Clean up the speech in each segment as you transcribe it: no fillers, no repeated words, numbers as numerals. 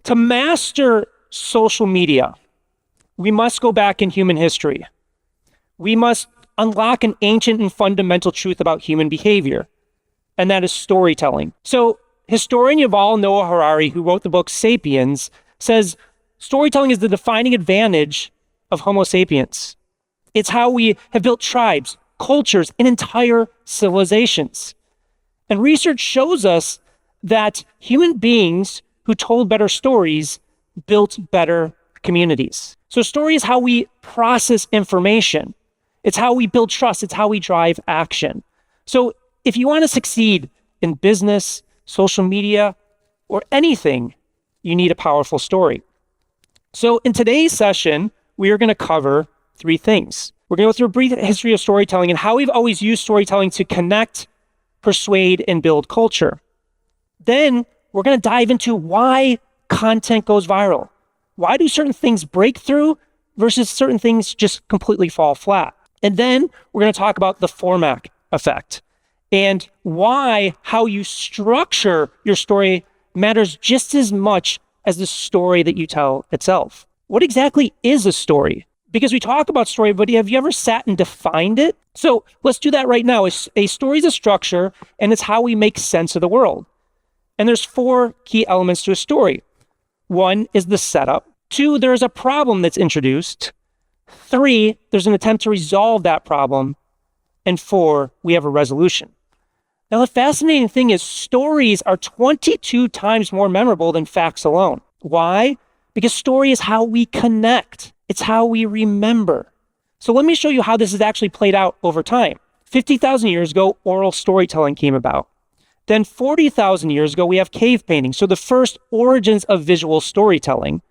To master social media, we must go back in human history. We must unlock an ancient and fundamental truth about human behavior, and that is storytelling. So historian Yuval Noah Harari, who wrote the book Sapiens, says storytelling is the defining advantage of Homo sapiens. It's how we have built tribes, cultures, and entire civilizations. And research shows us that human beings who told better stories built better communities. So story is how we process information. It's how we build trust. It's how we drive action. So if you want to succeed in business, social media, or anything, you need a powerful story. So in today's session, we are going to cover three things. We're going to go through a brief history of storytelling and how we've always used storytelling to connect, persuade, and build culture. Then we're going to dive into why content goes viral. Why do certain things break through versus certain things just completely fall flat? And then we're going to talk about the format effect and why how you structure your story matters just as much as the story that you tell itself. What exactly is a story? Because we talk about story, but have you ever sat and defined it? So let's do that right now. A story is a structure, and it's how we make sense of the world. And there's four key elements to a story. One is the setup. Two, there's a problem that's introduced. Three, there's an attempt to resolve that problem. And four, we have a resolution. Now, the fascinating thing is stories are 22 times more memorable than facts alone. Why? Because story is how we connect. It's how we remember. So let me show you how this has actually played out over time. 50,000 years ago, oral storytelling came about. Then 40,000 years ago, we have cave painting. So the first origins of visual storytelling.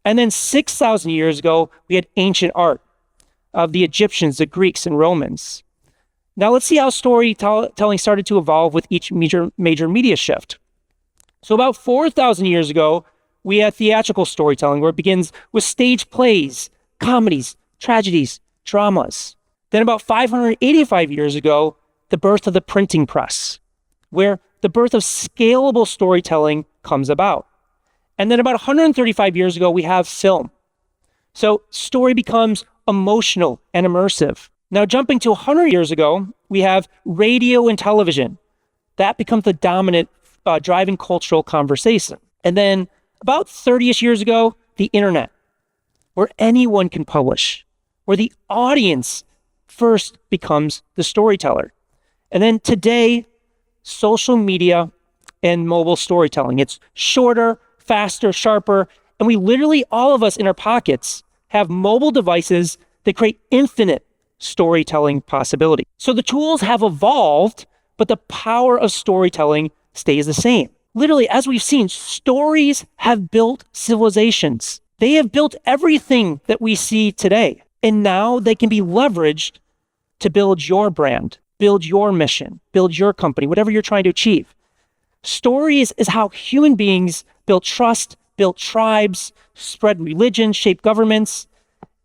And then 6,000 years ago, we had ancient art of the Egyptians, the Greeks, and Romans. Now let's see how storytelling started to evolve with each major media shift. So about 4,000 years ago, we had theatrical storytelling, where it begins with stage plays, comedies, tragedies, dramas. Then about 585 years ago, the birth of the printing press, where the birth of scalable storytelling comes about. And then about 135 years ago, we have film. So story becomes emotional and immersive. Now jumping to 100 years ago, we have radio and television. That becomes the dominant driving cultural conversation. And then about 30-ish years ago, the internet, where anyone can publish, where the audience first becomes the storyteller. And then today, social media and mobile storytelling. It's shorter, faster, sharper, and we literally, all of us in our pockets, have mobile devices that create infinite storytelling possibility. So the tools have evolved, but the power of storytelling stays the same. Literally, as we've seen, stories have built civilizations. They have built everything that we see today. And now they can be leveraged to build your brand, build your mission, build your company, whatever you're trying to achieve. Stories is how human beings built trust, built tribes, spread religion, shaped governments,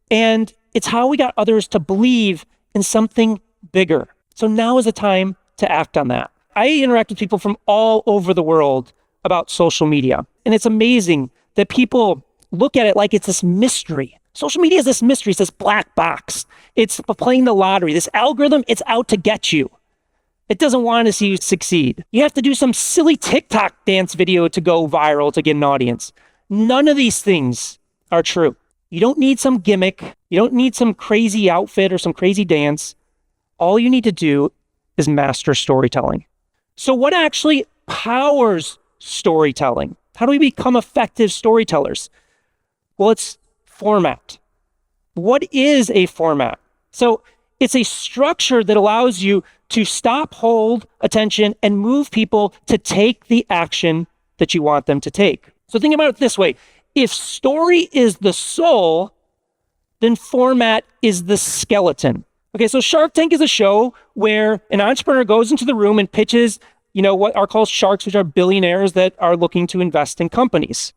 and it's how we got others to believe in something bigger. So now is the time to act on that. I interact with people from all over the world about social media, and it's amazing that people look at it like it's this mystery. Social media is this mystery, it's this black box. It's playing the lottery. This algorithm, it's out to get you. It doesn't want to see you succeed. You have to do some silly TikTok dance video to go viral to get an audience. None of these things are true. You don't need some gimmick. You don't need some crazy outfit or some crazy dance. All you need to do is master storytelling. So what actually powers storytelling? How do we become effective storytellers? Well, it's format. What is a format? So it's a structure that allows you to stop, hold attention, and move people to take the action that you want them to take. So think about it this way. If story is the soul, then format is the skeleton. Okay, so Shark Tank is a show where an entrepreneur goes into the room and pitches, what are called sharks, which are billionaires that are looking to invest in companies.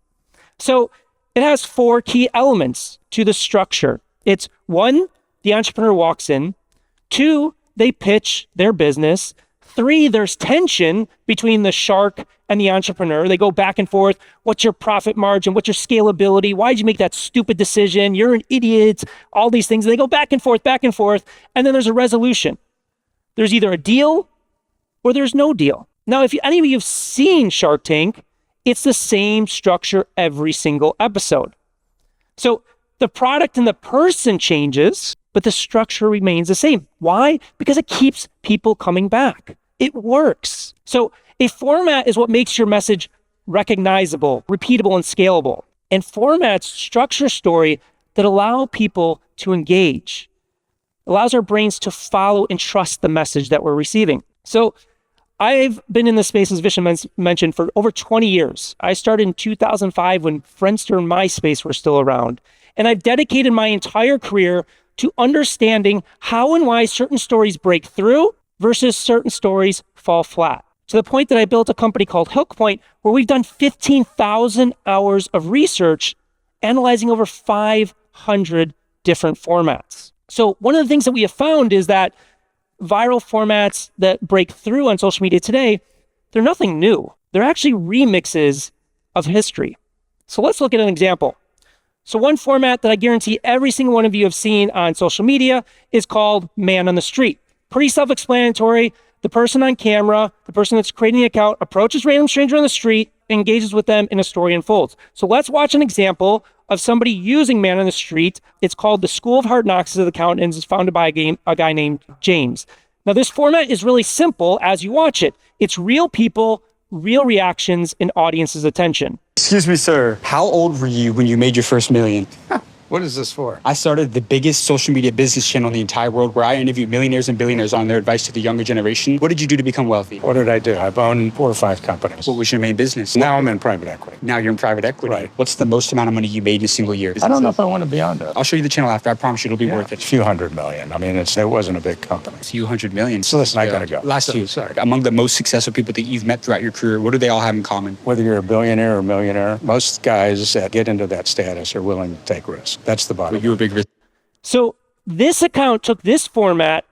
So it has four key elements to the structure. It's one, the entrepreneur walks in. Two, they pitch their business. 3, there's tension between the shark and the entrepreneur. They go back and forth. What's your profit margin? What's your scalability? Why did you make that stupid decision? You're an idiot. All these things. They go back and forth, back and forth. And then there's a resolution. There's either a deal or there's no deal. Now, if any of you have seen Shark Tank, it's the same structure every single episode. So the product and the person changes, but the structure remains the same. Why? Because it keeps people coming back. It works. So a format is what makes your message recognizable, repeatable, and scalable. And formats structure story that allow people to engage, allows our brains to follow and trust the message that we're receiving. So I've been in this space, as Vishen mentioned, for over 20 years. I started in 2005 when Friendster and MySpace were still around. And I've dedicated my entire career to understanding how and why certain stories break through versus certain stories fall flat. To the point that I built a company called Hookpoint, where we've done 15,000 hours of research analyzing over 500 different formats. So one of the things that we have found is that viral formats that break through on social media today, they're nothing new. They're actually remixes of history. So let's look at an example. So one format that I guarantee every single one of you have seen on social media is called Man on the Street. Pretty self-explanatory. The person on camera, the person that's creating the account, approaches random stranger on the street, engages with them, and a story unfolds. So let's watch an example of somebody using Man on the Street. It's called the School of Hard Knocks account, and it's founded by a guy named James. Now, this format is really simple as you watch it. It's real people, real reactions, and audience's attention. Excuse me, sir. How old were you when you made your first million? What is this for? I started the biggest social media business channel in the entire world where I interviewed millionaires and billionaires on their advice to the younger generation. What did you do to become wealthy? What did I do? I've owned 4 or 5 companies. What was your main business? Now I'm in private equity. Now you're in private equity. Right. What's the most amount of money you made in a single year? I don't know if I want to be on that. I'll show you the channel after. I promise you it'll be worth A it. few $100 million. I mean, it wasn't a big company. A few $100 million. So listen, I gotta go. Last two. Sorry. Among the most successful people that you've met throughout your career, what do they all have in common? Whether you're a billionaire or millionaire, most guys that get into that status are willing to take risks. That's the bottom. You a big risk. So this account took this format,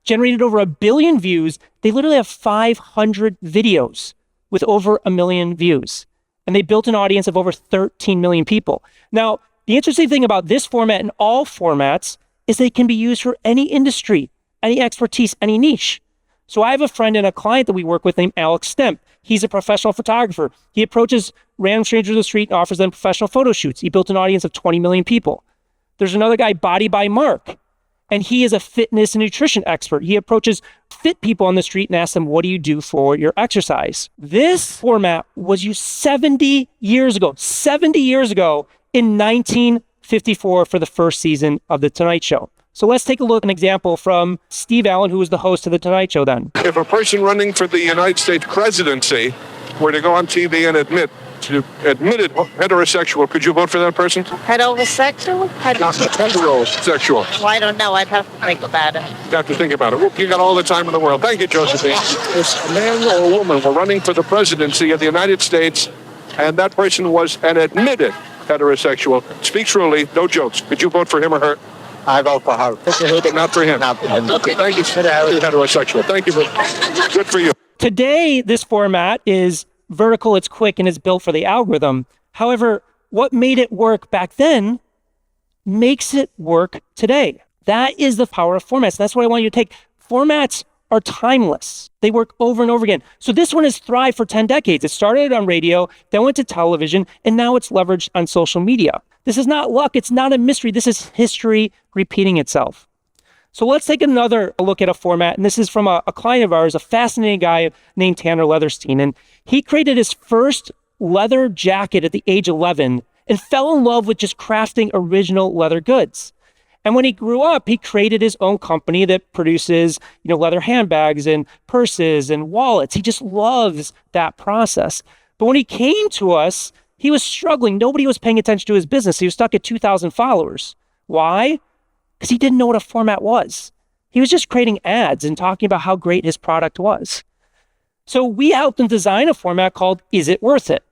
generated over 1 billion views. They literally have 500 videos with over 1 million views. And they built an audience of over 13 million people. Now, the interesting thing about this format and all formats is they can be used for any industry, any expertise, any niche. So I have a friend and a client that we work with named Alex Stemp. He's a professional photographer. He approaches random strangers on the street and offers them professional photo shoots. He built an audience of 20 million people. There's another guy, Body by Mark, and he is a fitness and nutrition expert. He approaches fit people on the street and asks them, what do you do for your exercise? This format was used 70 years ago in 1954 for the first season of The Tonight Show. So let's take a look at an example from Steve Allen, who was the host of The Tonight Show then. If a person running for the United States presidency were to go on TV and admitted heterosexual, could you vote for that person? Heterosexual? Heterosexual. Well, I don't know. I'd have to think about it. You have to think about it. Well, you got all the time in the world. Thank you, Josephine. If a man or a woman were running for the presidency of the United States, and that person was an admitted heterosexual, speak truly, no jokes, could you vote for him or her? I vote for her. But not for him. Not for him. Okay, thank you. Heterosexual. Thank you. Good for you. Today, this format is vertical, it's quick, and it's built for the algorithm. However, what made it work back then makes it work today. That is the power of formats. That's what I want you to take. Formats are timeless. They work over and over again. So this one has thrived for 10 decades. It started on radio, then went to television, and now it's leveraged on social media. This is not luck. It's not a mystery. This is history repeating itself. So let's take another look at a format. And this is from a client of ours, a fascinating guy named Tanner Leatherstein. And he created his first leather jacket at the age of 11 and fell in love with just crafting original leather goods. And when he grew up, he created his own company that produces, leather handbags and purses and wallets. He just loves that process. But when he came to us, he was struggling. Nobody was paying attention to his business. He was stuck at 2,000 followers. Why? Because he didn't know what a format was. He was just creating ads and talking about how great his product was. So we helped him design a format called Is It Worth It?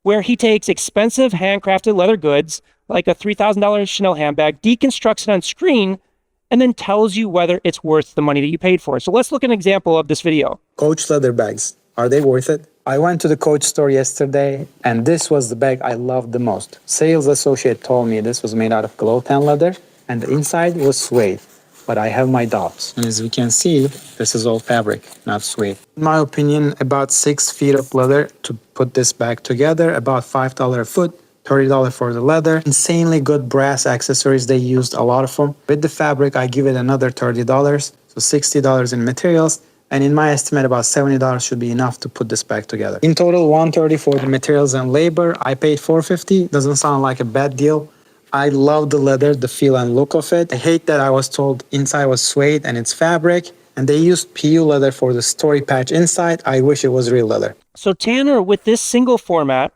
Where he takes expensive handcrafted leather goods, like a $3,000 Chanel handbag, deconstructs it on screen, and then tells you whether it's worth the money that you paid for. So let's look at an example of this video. Coach leather bags, are they worth it? I went to the Coach store yesterday, and this was the bag I loved the most. Sales associate told me this was made out of glow tan leather, and the inside was suede. But I have my doubts. And as we can see, this is all fabric, not suede. In my opinion, about 6 feet of leather to put this bag together, about $5 a foot, $30 for the leather. Insanely good brass accessories, they used a lot of them. With the fabric, I give it another $30, so $60 in materials. And in my estimate, about $70 should be enough to put this bag together. In total, $130 for the materials and labor. I paid $450. Doesn't sound like a bad deal. I love the leather, the feel and look of it. I hate that I was told inside was suede and it's fabric. And they used PU leather for the story patch inside. I wish it was real leather. So Tanner, with this single format,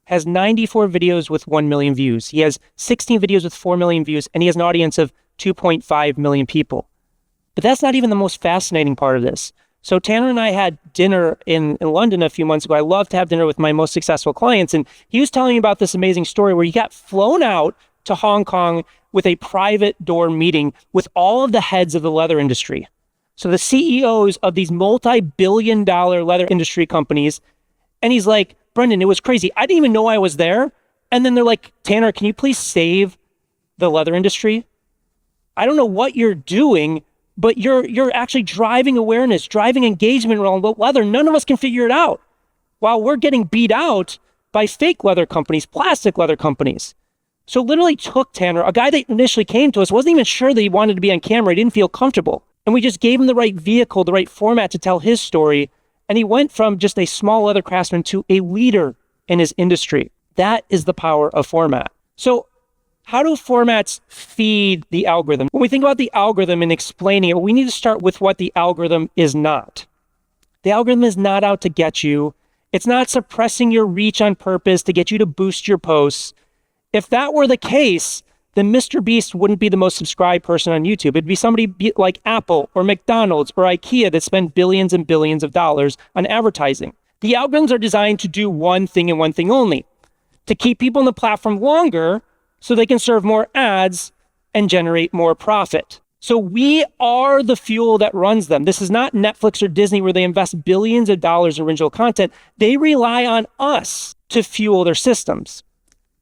has 94 videos with 1 million views. He has 16 videos with 4 million views, and he has an audience of 2.5 million people. But that's not even the most fascinating part of this. So Tanner and I had dinner in London a few months ago. I love to have dinner with my most successful clients. And he was telling me about this amazing story where he got flown out to Hong Kong with a private door meeting with all of the heads of the leather industry. So the CEOs of these multi-billion-dollar leather industry companies. And he's like, Brendan, it was crazy. I didn't even know I was there. And then they're like, Tanner, can you please save the leather industry? I don't know what you're doing, but you're actually driving awareness, driving engagement around leather. None of us can figure it out. While we're getting beat out by fake leather companies, plastic leather companies. So literally took Tanner, a guy that initially came to us, wasn't even sure that he wanted to be on camera. He didn't feel comfortable. And we just gave him the right vehicle, the right format to tell his story. And he went from just a small leather craftsman to a leader in his industry. That is the power of format. So how do formats feed the algorithm? When we think about the algorithm and explaining it, we need to start with what the algorithm is not. The algorithm is not out to get you. It's not suppressing your reach on purpose to get you to boost your posts. If that were the case, then Mr. Beast wouldn't be the most subscribed person on YouTube. It'd be somebody like Apple or McDonald's or IKEA that spend billions and billions of dollars on advertising. The algorithms are designed to do one thing and one thing only, to keep people on the platform longer so they can serve more ads and generate more profit. So we are the fuel that runs them. This is not Netflix or Disney where they invest billions of dollars in original content. They rely on us to fuel their systems.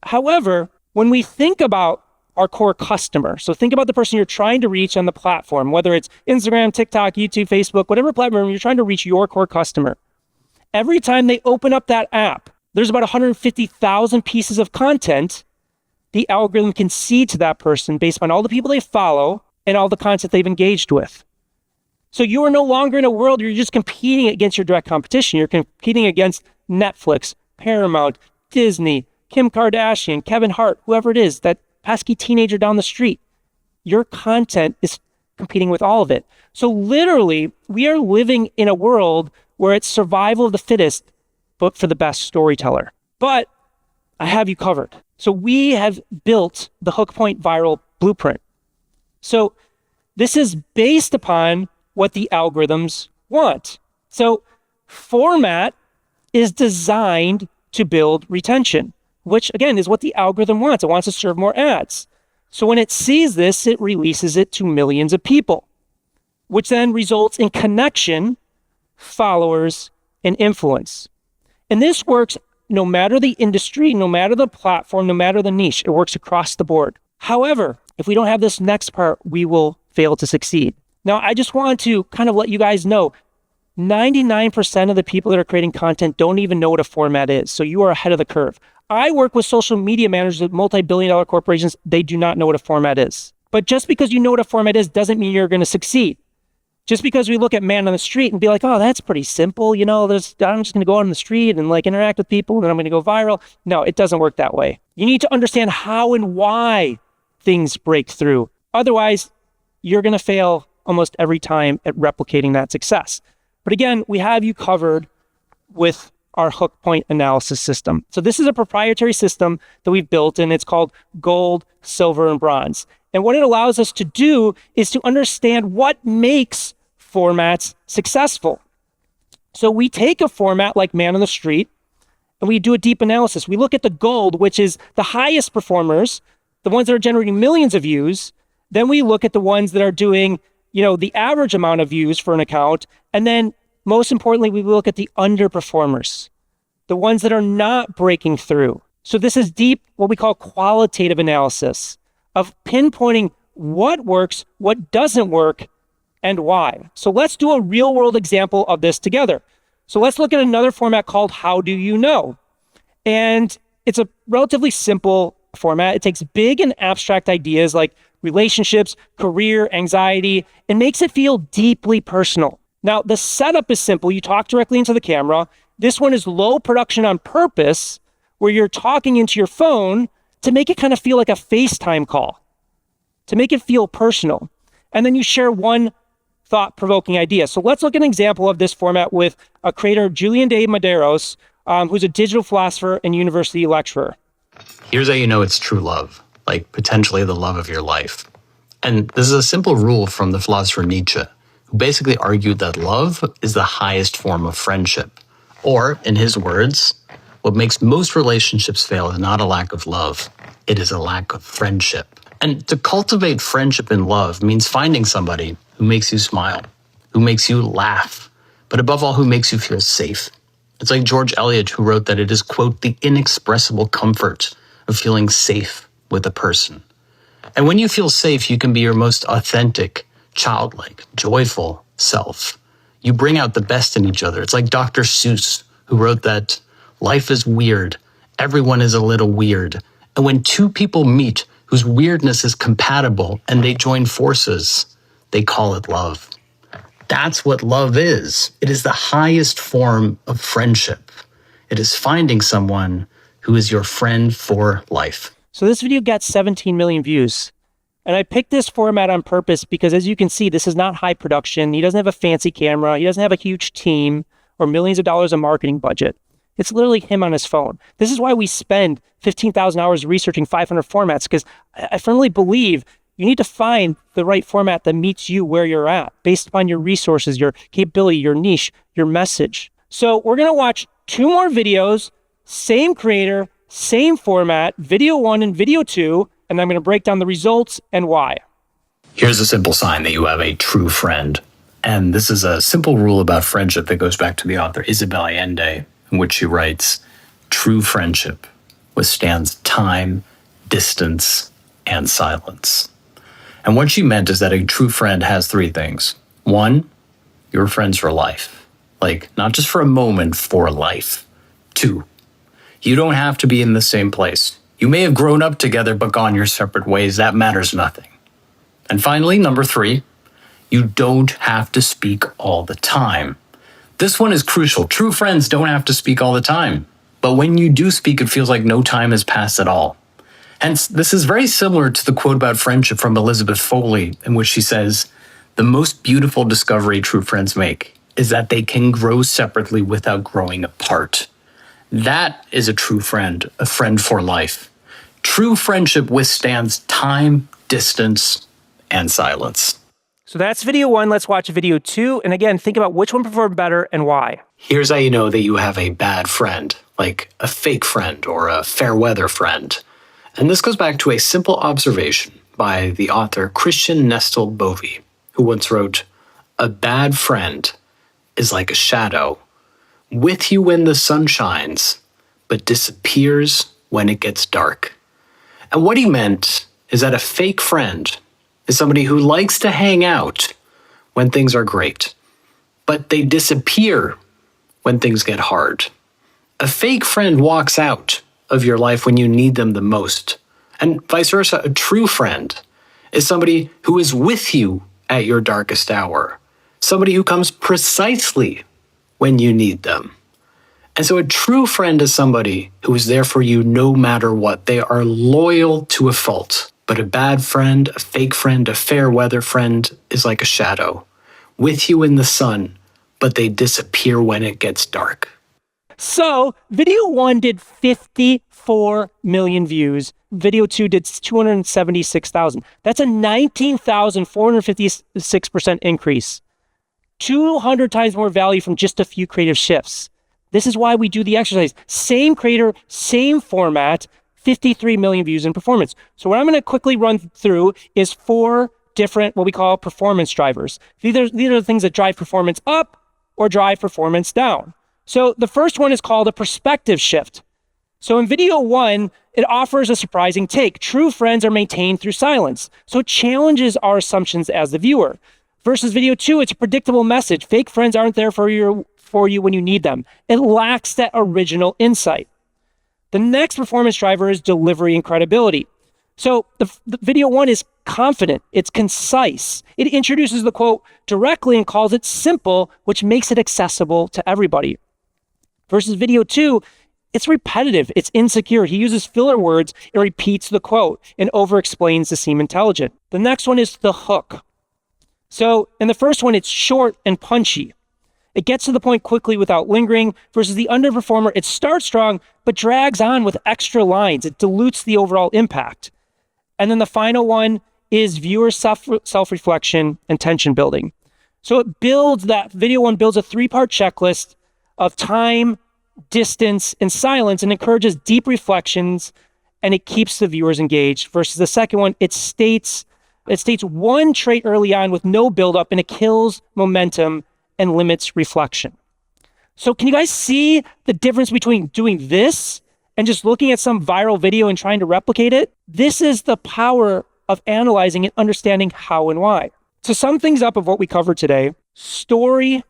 However, when we think about our core customer, so think about the person you're trying to reach on the platform, whether it's Instagram, TikTok, YouTube, Facebook, whatever platform you're trying to reach your core customer. Every time they open up that app, there's about 150,000 pieces of content the algorithm can see to that person based on all the people they follow and all the content they've engaged with. So you are no longer in a world where you're just competing against your direct competition. You're competing against Netflix, Paramount, Disney, Kim Kardashian, Kevin Hart, whoever it is, that pesky teenager down the street. Your content is competing with all of it. So literally, we are living in a world where it's survival of the fittest, but for the best storyteller. But I have you covered. So we have built the Hookpoint viral blueprint. So this is based upon what the algorithms want. So format is designed to build retention, which again is what the algorithm wants. It wants to serve more ads. So when it sees this, it releases it to millions of people, which then results in connection, followers, and influence. And this works no matter the industry, no matter the platform, no matter the niche. It works across the board. However, if we don't have this next part, we will fail to succeed. Now, I just want to kind of let you guys know, 99% of the people that are creating content don't even know what a format is. So you are ahead of the curve. I work with social media managers at multi-billion-dollar corporations. They do not know what a format is. But just because you know what a format is doesn't mean you're going to succeed. Just because we look at man on the street and be like, oh, that's pretty simple. You know, I'm just going to go out on the street and like interact with people and then I'm going to go viral. No, it doesn't work that way. You need to understand how and why things break through. Otherwise, you're going to fail almost every time at replicating that success. But again, we have you covered with our Hookpoint analysis system. So this is a proprietary system that we've built, and it's called Gold, Silver, and Bronze. And what it allows us to do is to understand what makes formats successful. So we take a format like Man on the Street, and we do a deep analysis. We look at the gold, which is the highest performers, the ones that are generating millions of views, Then we look at the ones that are doing, the average amount of views for an account. And then most importantly, we look at the underperformers, the ones that are not breaking through. So this is deep, what we call qualitative analysis of pinpointing what works, what doesn't work, and why. So let's do a real world example of this together. So let's look at another format called How Do You Know? And it's a relatively simple format. It takes big and abstract ideas like relationships, career, anxiety, and makes it feel deeply personal. Now, the setup is simple. You talk directly into the camera. This one is low production on purpose, where you're talking into your phone to make it kind of feel like a FaceTime call, to make it feel personal. And then you share one thought-provoking idea. So let's look at an example of this format with a creator, Julian de Medeiros, who's a digital philosopher and university lecturer. Here's how you know it's true love, like potentially the love of your life. And this is a simple rule from the philosopher Nietzsche, who basically argued that love is the highest form of friendship. Or, in his words, what makes most relationships fail is not a lack of love, it is a lack of friendship. And to cultivate friendship and love means finding somebody who makes you smile, who makes you laugh, but above all, who makes you feel safe. It's like George Eliot, who wrote that it is, quote, the inexpressible comfort of feeling safe with a person. And when you feel safe, you can be your most authentic, childlike, joyful self. You bring out the best in each other. It's like Dr. Seuss, who wrote that life is weird, everyone is a little weird. And when two people meet whose weirdness is compatible and they join forces, they call it love. That's what love is. It is the highest form of friendship. It is finding someone who is your friend for life. So this video got 17 million views. And I picked this format on purpose because, as you can see, this is not high production. He doesn't have a fancy camera. He doesn't have a huge team or millions of dollars of marketing budget. It's literally him on his phone. This is why we spend 15,000 hours researching 500 formats, because I firmly believe you need to find the right format that meets you where you're at based upon your resources, your capability, your niche, your message. So we're going to watch 2 more videos, same creator, same format, video 1 and video 2, and I'm going to break down the results and why. Here's a simple sign that you have a true friend. And this is a simple rule about friendship that goes back to the author Isabel Allende, in which she writes, true friendship withstands time, distance, and silence. And what she meant is that a true friend has 3 things. 1, you're friends for life. Like, not just for a moment, for life. 2, you don't have to be in the same place. You may have grown up together but gone your separate ways. That matters nothing. And finally, number 3, you don't have to speak all the time. This one is crucial. True friends don't have to speak all the time. But when you do speak, it feels like no time has passed at all. Hence, this is very similar to the quote about friendship from Elizabeth Foley, in which she says, the most beautiful discovery true friends make is that they can grow separately without growing apart. That is a true friend, a friend for life. True friendship withstands time, distance, and silence. So that's video 1. Let's watch video 2. And again, think about which one performed better and why. Here's how you know that you have a bad friend, like a fake friend or a fair weather friend. And this goes back to a simple observation by the author Christian Nestle Bovey, who once wrote, a bad friend is like a shadow, with you when the sun shines, but disappears when it gets dark. And what he meant is that a fake friend is somebody who likes to hang out when things are great, but they disappear when things get hard. A fake friend walks out of your life when you need them the most. And vice versa, a true friend is somebody who is with you at your darkest hour, somebody who comes precisely when you need them. And so a true friend is somebody who is there for you no matter what. They are loyal to a fault. But a bad friend, a fake friend, a fair weather friend is like a shadow, with you in the sun, but they disappear when it gets dark. So video 1 did 54 million views. Video 2 did 276,000. That's a 19,456% increase. 200 times more value from just a few creative shifts. This is why we do the exercise. Same creator, same format, 53 million views in performance. So what I'm going to quickly run through is 4 different, what we call performance drivers. These are the things that drive performance up or drive performance down. So the first one is called a perspective shift. So in video 1, it offers a surprising take. True friends are maintained through silence. So it challenges our assumptions as the viewer. Versus video 2, it's a predictable message. Fake friends aren't there for you when you need them. It lacks that original insight. The next performance driver is delivery and credibility. So the video 1 is confident, it's concise. It introduces the quote directly and calls it simple, which makes it accessible to everybody. Versus video 2, it's repetitive, it's insecure. He uses filler words and repeats the quote and over-explains to seem intelligent. The next one is the hook. So in the first one, it's short and punchy. It gets to the point quickly without lingering, versus the underperformer, it starts strong, but drags on with extra lines. It dilutes the overall impact. And then the final one is viewer self-reflection and tension building. So it builds that, video 1 builds a 3-part checklist of time, distance, and silence, and encourages deep reflections, and it keeps the viewers engaged. Versus the second one, it states one trait early on with no buildup, and it kills momentum and limits reflection. So can you guys see the difference between doing this and just looking at some viral video and trying to replicate it? This is the power of analyzing and understanding how and why. To sum things up of what we covered today, story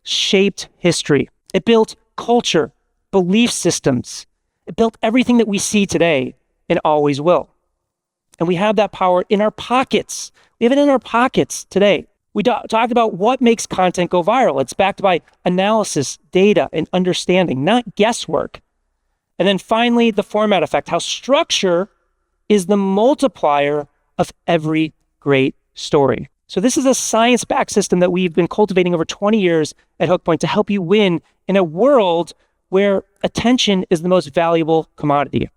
shaped history. It built culture, belief systems. It built everything that we see today and always will. And we have that power in our pockets. We have it in our pockets today. We talked about what makes content go viral. It's backed by analysis, data, and understanding, not guesswork. And then finally, the format effect, how structure is the multiplier of every great story. So this is a science-backed system that we've been cultivating over 20 years at Hookpoint to help you win in a world where attention is the most valuable commodity.